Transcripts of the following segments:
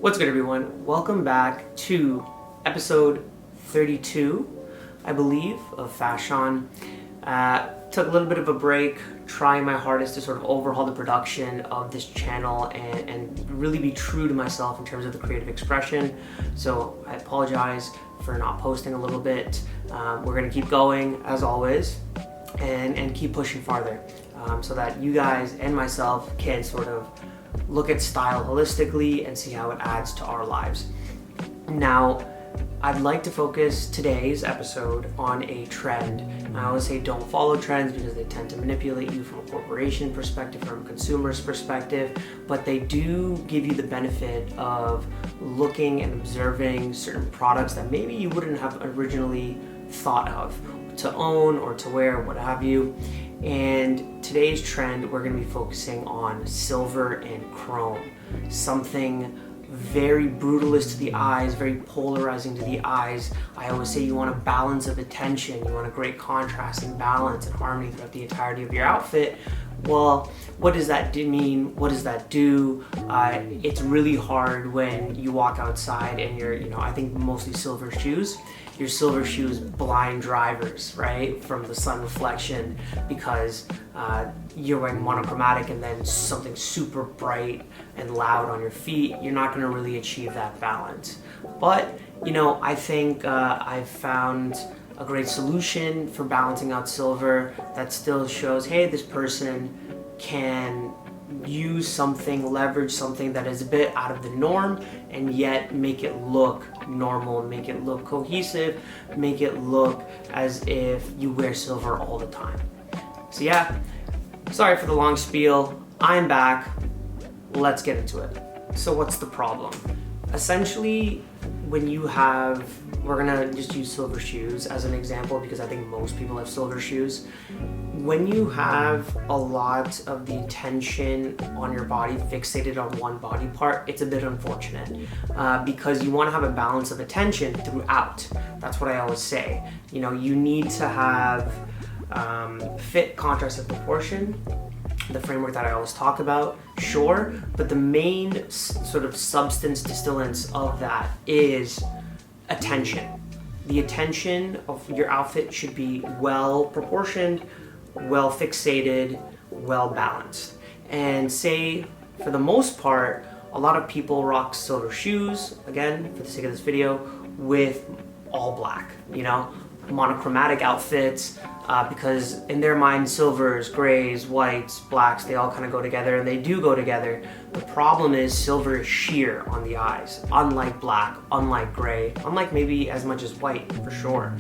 What's good, everyone? Welcome back to episode 32, I believe, of FaShaun. Took a little bit of a break, trying my hardest to sort of overhaul the production of this channel and really be true to myself in terms of the creative expression. So I apologize for not posting a little bit. We're gonna keep going as always and keep pushing farther so that you guys and myself can sort of look at style holistically and see how it adds to our lives. Now, I'd like to focus today's episode on a trend. I always say don't follow trends because they tend to manipulate you from a corporation perspective, from a consumer's perspective, but they do give you the benefit of looking and observing certain products that maybe you wouldn't have originally thought of to own or to wear, what have you. And today's trend, we're going to be focusing on silver and chrome, something very brutalist to the eyes, very polarizing to the eyes. I always say you want a balance of attention, you want a great contrast and balance and harmony throughout the entirety of your outfit. Well, what does that mean? What does that do? It's really hard when you walk outside and you're, I think mostly silver shoes. Your silver shoes blind drivers, right? From the sun reflection, because you're wearing monochromatic and then something super bright and loud on your feet. You're not gonna really achieve that balance. But, I think I've found a great solution for balancing out silver that still shows, hey, this person can use something, leverage something that is a bit out of the norm and yet make it look normal, make it look cohesive, make it look as if you wear silver all the time. So yeah, sorry for the long spiel. I'm back. Let's get into it. So what's the problem? Essentially, when you have, we're gonna just use silver shoes as an example because I think most people have silver shoes. When you have a lot of the attention on your body fixated on one body part, it's a bit unfortunate because you want to have a balance of attention throughout. That's what I always say. You need to have fit, contrast, and proportion. The framework that I always talk about, sure, but the main sort of substance distillance of that is attention. The attention of your outfit should be well proportioned, well fixated, well balanced. And say, for the most part, a lot of people rock silver shoes, again, for the sake of this video, with all black, monochromatic outfits, because in their mind, silvers, grays, whites, blacks, they all kind of go together, and they do go together. The problem is silver is sheer on the eyes, unlike black, unlike gray, unlike maybe as much as white, for sure,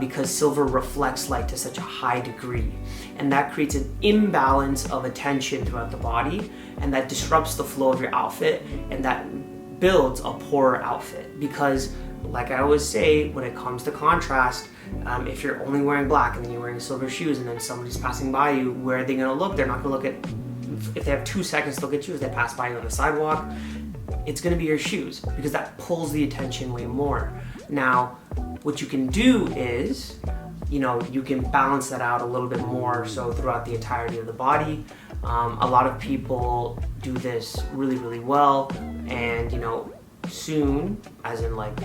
because silver reflects light to such a high degree. And that creates an imbalance of attention throughout the body, and that disrupts the flow of your outfit, and that builds a poorer outfit. Because, like I always say, when it comes to contrast, if you're only wearing black and then you're wearing silver shoes and then somebody's passing by you, where are they gonna look? They're not gonna look at, if they have 2 seconds to look at you as they pass by you on the sidewalk, it's gonna be your shoes because that pulls the attention way more. Now, what you can do is, you can balance that out a little bit more so throughout the entirety of the body. A lot of people do this really, really well, and soon, as in like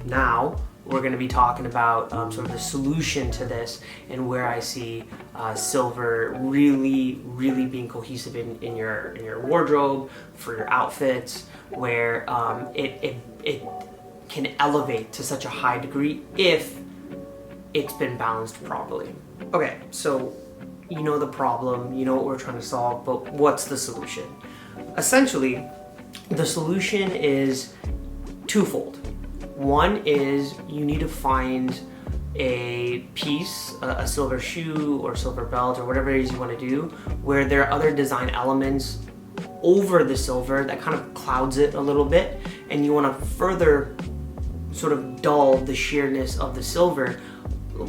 now, we're going to be talking about sort of the solution to this and where I see silver really, really being cohesive in your wardrobe, for your outfits, where it can elevate to such a high degree if it's been balanced properly. Okay, so the problem, what we're trying to solve, but what's the solution? Essentially, the solution is twofold. One is you need to find a piece, a silver shoe or silver belt or whatever it is you want to do, where there are other design elements over the silver that kind of clouds it a little bit, and you want to further sort of dull the sheerness of the silver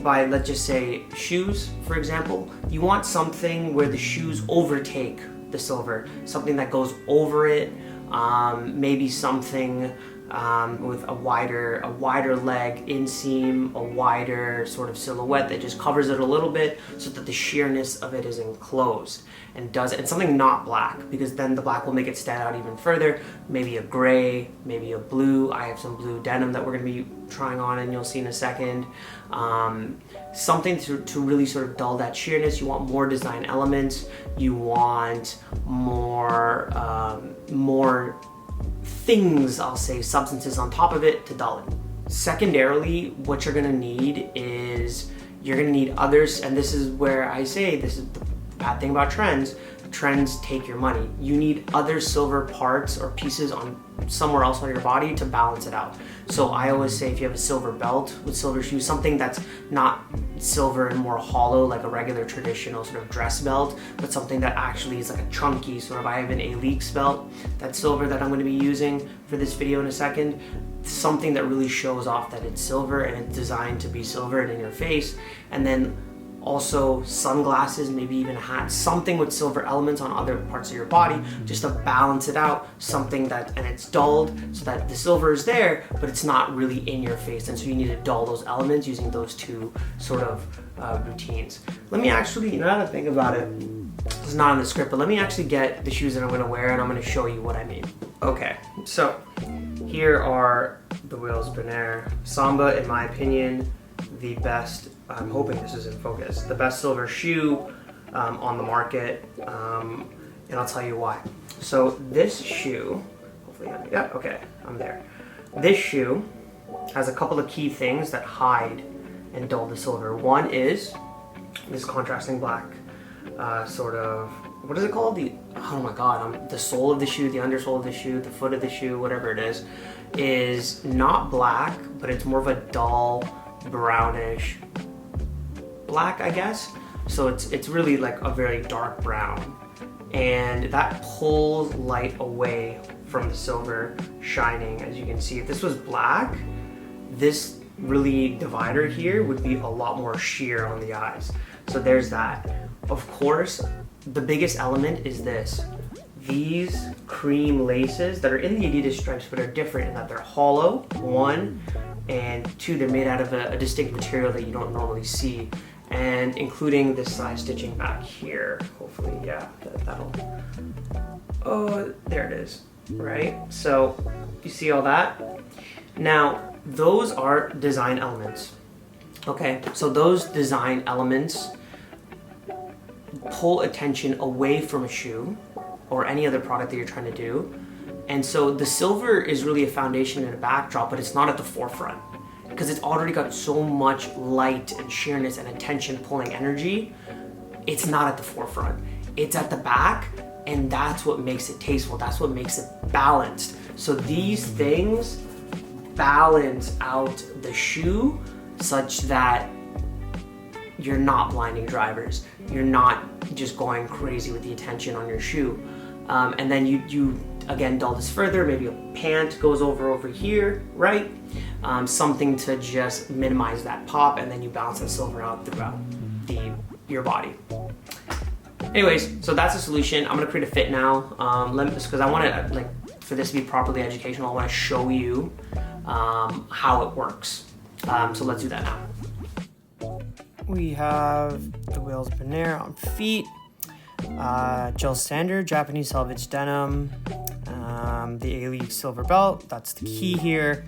by, let's just say, shoes, for example. You want something where the shoes overtake the silver, something that goes over it, maybe something with a wider leg inseam, a wider sort of silhouette that just covers it a little bit so that the sheerness of it is enclosed and does it. And something not black, because then the black will make it stand out even further. Maybe a gray, maybe a blue. I have some blue denim that we're going to be trying on and you'll see in a second. Something to really sort of dull that sheerness. You want more design elements. You want more things, I'll say, substances on top of it to dull it. Secondarily, what you're gonna need is you're gonna need others, and this is where I say this is the bad thing about trends. Trends take your money. You need other silver parts or pieces on somewhere else on your body to balance it out. So I always say if you have a silver belt with silver shoes, something that's not silver and more hollow like a regular traditional sort of dress belt, but something that actually is like a chunky sort of, I have an Alix belt that's silver that I'm going to be using for this video in a second. Something that really shows off that it's silver and it's designed to be silver and in your face. And then also sunglasses, maybe even a hat, something with silver elements on other parts of your body just to balance it out, something that, and it's dulled so that the silver is there, but it's not really in your face. And so you need to dull those elements using those two sort of routines. Let me actually, now that I think about it, it's not in the script, but let me actually get the shoes that I'm gonna wear and I'm gonna show you what I mean. Okay, so here are the Wheels Bonaire Samba, in my opinion, the best, I'm hoping this is in focus, the best silver shoe on the market, and I'll tell you why. So this shoe, hopefully, yeah, okay, I'm there. This shoe has a couple of key things that hide and dull the silver. One is this contrasting black sort of, what is it called? Oh my God, the sole of the shoe, the undersole of the shoe, the foot of the shoe, whatever it is not black, but it's more of a dull, brownish black, I guess. So it's really like a very dark brown, and that pulls light away from the silver shining. As you can see, if this was black, this really divider here would be a lot more sheer on the eyes. So there's that. Of course, the biggest element is these cream laces that are in the Adidas stripes, but are different in that they're hollow, one, and two, they're made out of a distinct material that you don't normally see, and including this side stitching back here. Hopefully, yeah, that'll, oh, there it is, right? So you see all that? Now, those are design elements, okay? So those design elements pull attention away from a shoe or any other product that you're trying to do. And so the silver is really a foundation and a backdrop, but it's not at the forefront because it's already got so much light and sheerness and attention pulling energy. It's not at the forefront. It's at the back, and that's what makes it tasteful. That's what makes it balanced. So these things balance out the shoe such that you're not blinding drivers. You're not just going crazy with the attention on your shoe. And then you again dull this further. Maybe a pant goes over here, right? Something to just minimize that pop, and then you balance that silver out throughout your body. Anyways, so that's the solution. I'm gonna create a fit now, because I want to, like, for this to be properly educational, I want to show you how it works. So let's do that now. We have the Wheels Bonaire on feet, gel standard Japanese selvage denim, the Alix silver belt, that's the key here,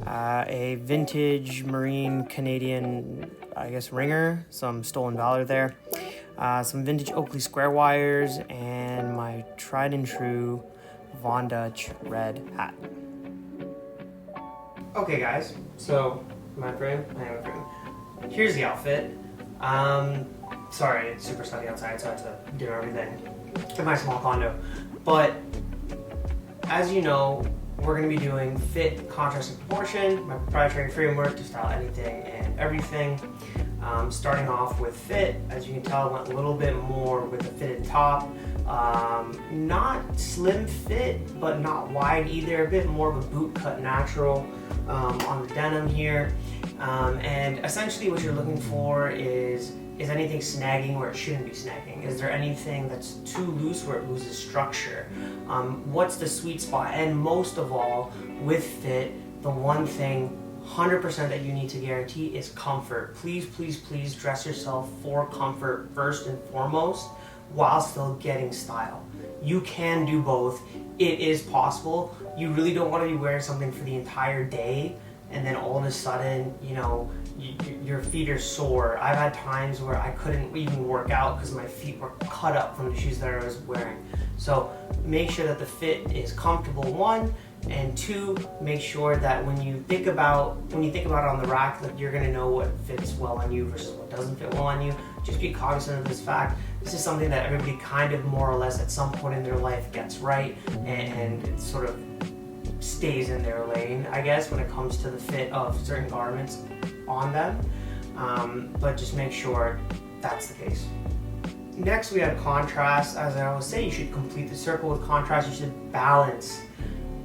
a vintage marine Canadian, I guess, ringer, some stolen valor there, some vintage Oakley square wires, and my tried and true Von Dutch red hat. Okay guys, so here's the outfit. Sorry, it's super sunny outside, so I have to do everything in my small condo. But as you know, we're going to be doing fit, contrast, and proportion, my proprietary framework to style anything and everything. Starting off with fit, as you can tell, I went a little bit more with a fitted top. Not slim fit, but not wide either. A bit more of a boot cut natural on the denim here. And essentially what you're looking for is Is anything snagging where it shouldn't be snagging? Is there anything that's too loose where it loses structure? What's the sweet spot? And most of all, with fit, the one thing 100% that you need to guarantee is comfort. Please, please, please dress yourself for comfort first and foremost while still getting style. You can do both. It is possible. You really don't want to be wearing something for the entire day and then all of a sudden, you know, your feet are sore. I've had times where I couldn't even work out because my feet were cut up from the shoes that I was wearing. So make sure that the fit is comfortable, one, and two, make sure that when you think about it on the rack, that you're gonna know what fits well on you versus what doesn't fit well on you. Just be cognizant of this fact. This is something that everybody kind of more or less at some point in their life gets right, and it sort of stays in their lane, I guess, when it comes to the fit of certain garments on them. But just make sure that's the case. Next, we have contrast. As I always say, you should complete the circle with contrast. You should balance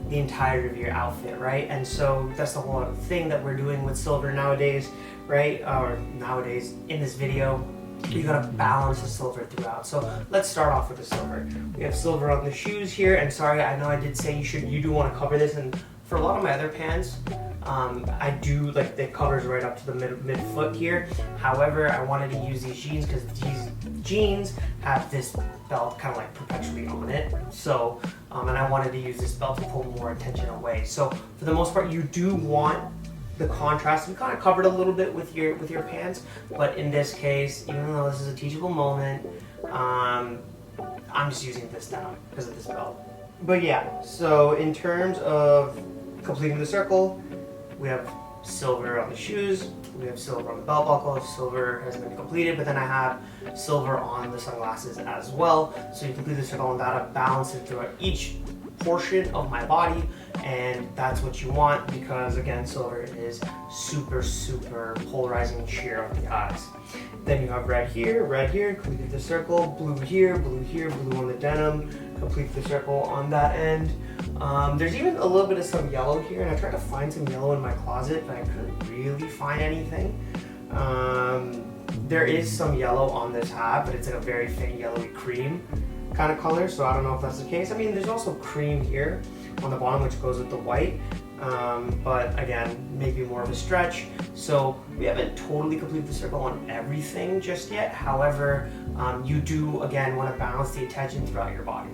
the entirety of your outfit, right? And so that's the whole thing that we're doing with silver nowadays, right? Or nowadays in this video, you gotta balance the silver throughout. So let's start off with the silver. We have silver on the shoes here, and sorry, I know I did say you do want to cover this, and for a lot of my other pants, I do like the covers right up to the mid foot here. However, I wanted to use these jeans because these jeans have this belt kind of like perpetually on it. So, and I wanted to use this belt to pull more attention away. So for the most part, you do want the contrast. We kind of covered a little bit with your pants, but in this case, even though this is a teachable moment, I'm just using this now because of this belt. But yeah, so in terms of completing the circle, we have silver on the shoes, we have silver on the belt buckle if silver has been completed, but then I have silver on the sunglasses as well. So you complete the circle on that, I balance it throughout each portion of my body, and that's what you want because again, silver is super, super polarizing and sheer on the eyes. Then you have red here, complete the circle, blue here, blue on the denim, complete the circle on that end. There's even a little bit of some yellow here, and I tried to find some yellow in my closet, but I couldn't really find anything. There is some yellow on this hat, but it's like a very faint yellowy cream kind of color, so I don't know if that's the case. I mean, there's also cream here on the bottom, which goes with the white, but again, maybe more of a stretch. So we haven't totally completed the circle on everything just yet. However, you do, again, want to balance the attention throughout your body.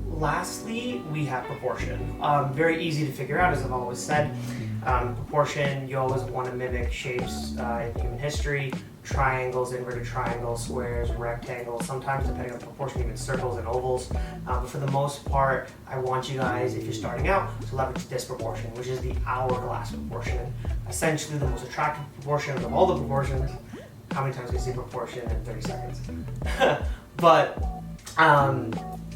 Lastly, we have proportion. Very easy to figure out, as I've always said. Proportion, you always want to mimic shapes in human history. Triangles, inverted triangles, squares, rectangles, sometimes depending on the proportion, even circles and ovals. But for the most part, I want you guys, if you're starting out, to leverage this proportion, which is the hourglass proportion. Essentially the most attractive proportion of all the proportions. How many times can you say proportion in 30 seconds? But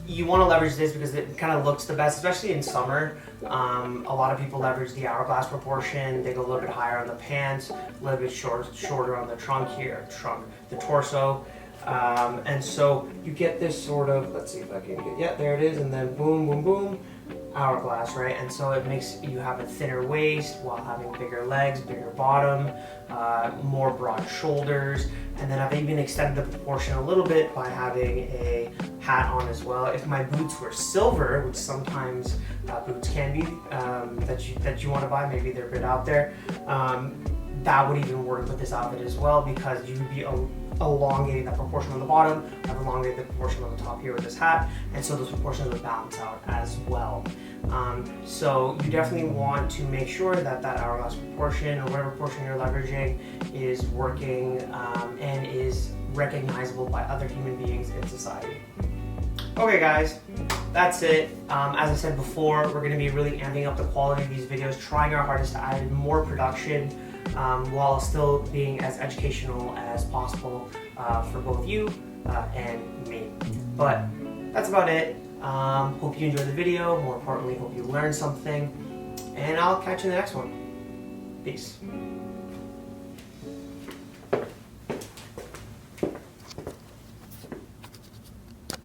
you want to leverage this because it kind of looks the best, especially in summer. A lot of people leverage the hourglass proportion. They go a little bit higher on the pants, a little bit shorter on the trunk here, the torso. And so you get this sort of, let's see if I can get, yeah, there it is, and then boom, boom, boom, hourglass, right? And so it makes you have a thinner waist while having bigger legs, bigger bottom, more broad shoulders, and then I've even extended the proportion a little bit by having a hat on as well. If my boots were silver, which sometimes boots can be, that you want to buy, maybe they're a bit out there, that would even work with this outfit as well because you would be elongating that proportion on the bottom, I've elongated the proportion on the top here with this hat, and so those proportions would balance out as well. So you definitely want to make sure that that hourglass proportion or whatever proportion you're leveraging is working and is recognizable by other human beings in society. Okay guys, that's it. As I said before, we're going to be really amping up the quality of these videos, trying our hardest to add in more production while still being as educational as possible for both you and me. But that's about it. Hope you enjoyed the video. More importantly, hope you learned something. And I'll catch you in the next one. Peace.